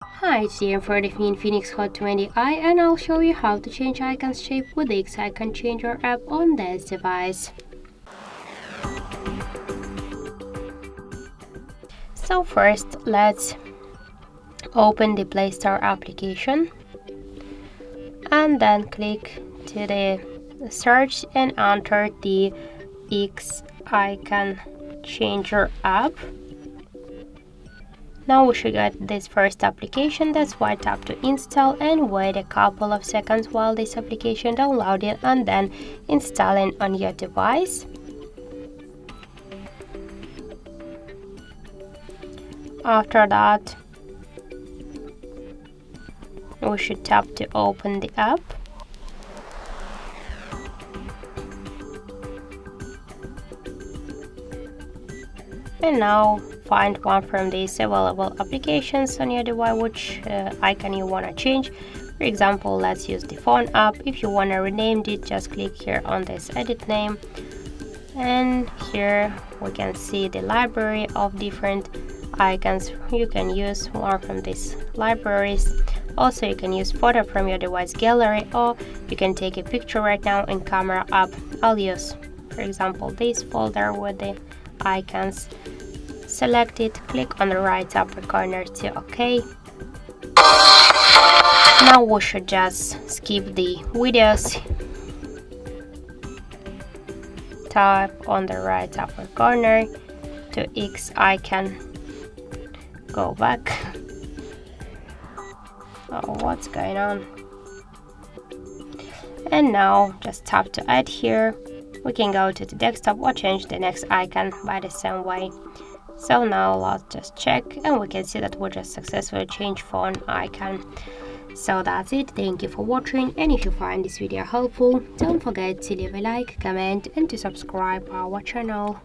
Hi, it's here for the Infinix Hot 20i and I'll show you how to change icon's shape with the Icon Changer app on this device. So first, let's open the Play Store application and then click to the search and enter the Icon Changer app. Now we should get this first application, that's why tap to install and wait a couple of seconds while this application downloading and then installing on your device. After that, we should tap to open the app. And now find one from these available applications on your device, which icon you want to change. For example, let's use the phone app. If you want to rename it, just click here on this edit name. And here we can see the library of different icons. You can use one from these libraries. Also, you can use photo from your device gallery, or you can take a picture right now in camera app. I'll use, for example, this folder with the icons. Select it, click on the right upper corner to OK. Now we should just skip the videos. Tap on the right upper corner to X icon. Go back. Oh, what's going on? And now just tap to add here. We can go to the desktop or change the next icon by the same way. So now let's just check and we can see that we just successfully changed phone icon. So that's it. Thank you for watching, and if you find this video helpful, don't forget to leave a like, comment and to subscribe our channel.